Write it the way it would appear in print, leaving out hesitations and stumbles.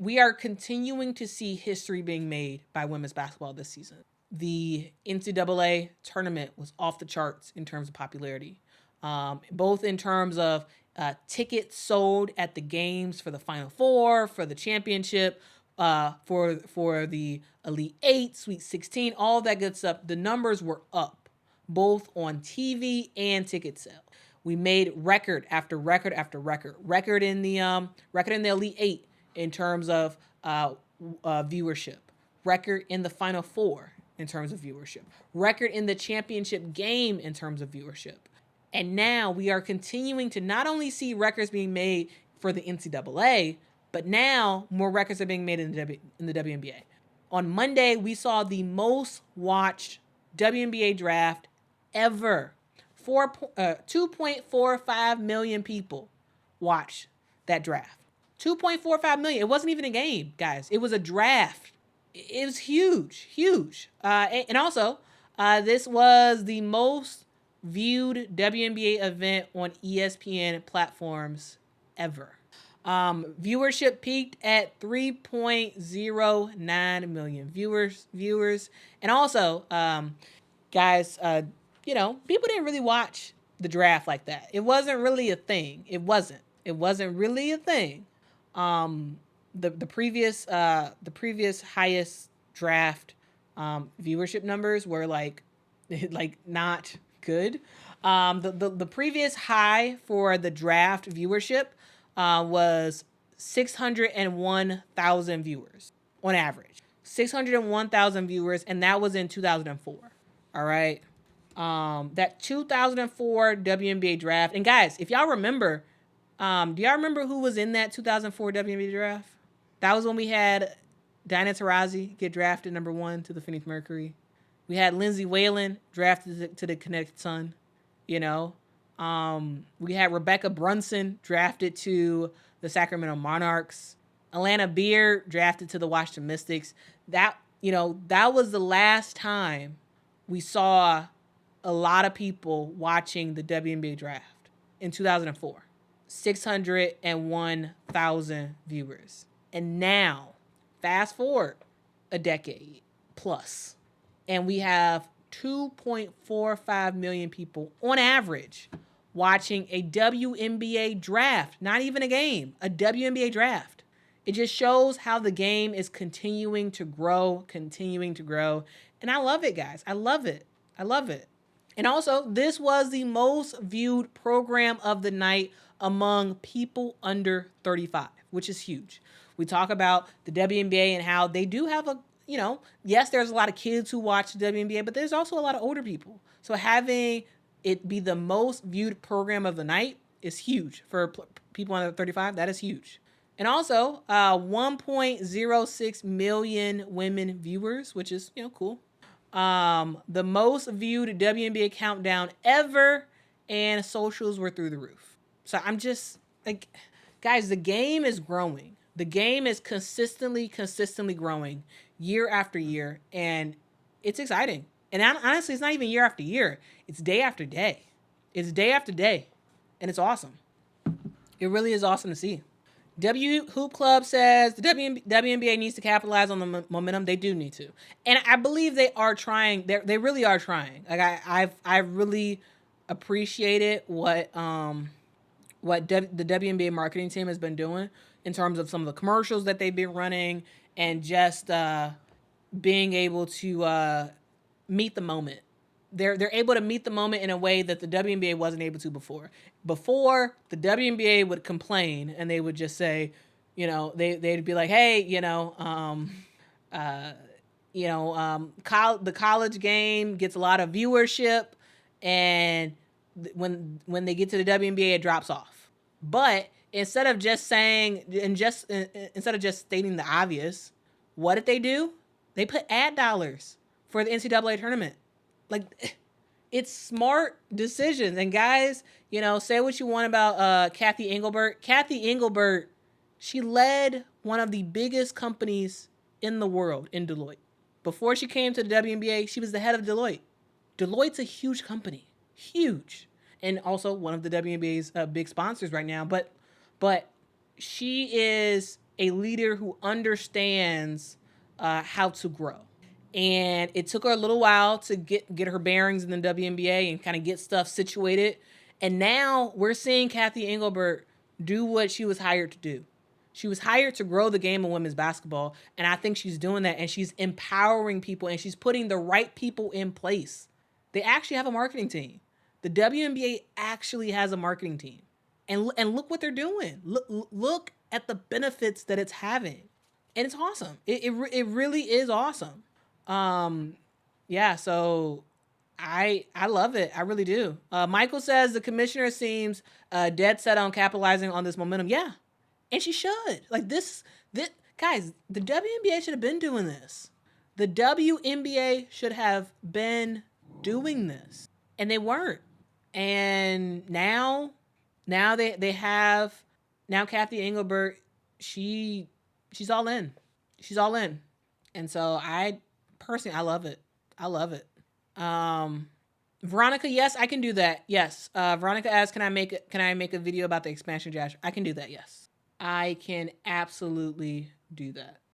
we are continuing to see history being made by women's basketball this season. The NCAA tournament was off the charts in terms of popularity, both in terms of tickets sold at the games for the Final Four, for the championship, for the Elite Eight, Sweet 16, all that good stuff. The numbers were up, both on TV and ticket sale. We made record after record after record. Record in the Elite Eight in terms of viewership. Record in the Final Four in terms of viewership. Record in the championship game in terms of viewership. And now we are continuing to not only see records being made for the NCAA, but now more records are being made in the WNBA. On Monday, we saw the most watched WNBA draft ever. 2.45 million people watched that draft. 2.45 million. It wasn't even a game, guys. It was a draft. It was huge, huge. And also, this was the most viewed WNBA event on ESPN platforms ever. Viewership peaked at 3.09 million viewers. And also, guys, people didn't really watch the draft like that. It wasn't really a thing. It wasn't really a thing. The previous highest draft viewership numbers were like not good. The previous high for the draft viewership was 601,000 viewers on average. 601,000 viewers, and that was in 2004. All right. That 2004 WNBA draft. And guys, if y'all remember, do y'all remember who was in that 2004 WNBA draft? That was when we had Diana Taurasi get drafted number 1 to the Phoenix Mercury. We had Lindsay Whalen drafted to the Connecticut Sun. We had Rebecca Brunson drafted to the Sacramento Monarchs. Alana Beard drafted to the Washington Mystics. That was the last time we saw a lot of people watching the WNBA draft in 2004. 601,000 viewers. And now, fast forward a decade plus, and we have 2.45 million people on average watching a WNBA draft. Not even a game, a WNBA draft. It just shows how the game is continuing to grow. And I love it, guys. I love it. And also, this was the most viewed program of the night among people under 35, which is huge. We talk about the WNBA and how they do have yes, there's a lot of kids who watch the WNBA, but there's also a lot of older people. So having it be the most viewed program of the night is huge for people under 35. That is huge. And also, 1.06 million women viewers, which is, cool. The most viewed WNBA countdown ever, and socials were through the roof. So I'm just like, guys, the game is growing. The game is consistently growing year after year, and it's exciting. And honestly, it's not even year after year. It's day after day. And it's awesome. It really is awesome to see. W Hoop Club says the WNBA needs to capitalize on the momentum. They do need to, and I believe they are trying. They really are trying. Like I really appreciated what the WNBA marketing team has been doing in terms of some of the commercials that they've been running, and just being able to meet the moment. They're able to meet the moment in a way that the WNBA wasn't able to before. Before, the WNBA would complain and they would just say, they'd be like, hey, the college game gets a lot of viewership, and when they get to the WNBA, it drops off. But instead of just stating the obvious, what did they do? They put ad dollars for the NCAA tournament. Like, it's smart decisions. And guys, say what you want about Kathy Engelbert. Kathy Engelbert, she led one of the biggest companies in the world in Deloitte. Before she came to the WNBA, she was the head of Deloitte. Deloitte's a huge company. Huge. And also one of the WNBA's big sponsors right now. But she is a leader who understands how to grow. And it took her a little while to get her bearings in the WNBA and kind of get stuff situated. And now we're seeing Kathy Engelbert do what she was hired to do. She was hired to grow the game of women's basketball, and I think she's doing that, and she's empowering people, and she's putting the right people in place. They actually have a marketing team. The WNBA actually has a marketing team. And look what they're doing. Look at the benefits that it's having. And it's awesome. It really is awesome. Yeah, so I love it. I really do. Michael says the commissioner seems dead set on capitalizing on this momentum. Yeah, and she should. Like this guys, the WNBA should have been doing this. The WNBA should have been doing this, and they weren't. And now they have now Kathy Engelbert. She's all in. She's all in, and so I personally I love it. I love it. Veronica, yes, I can do that. Yes. Veronica asks, can I make a video about the expansion draft? I can do that. Yes. I can absolutely do that.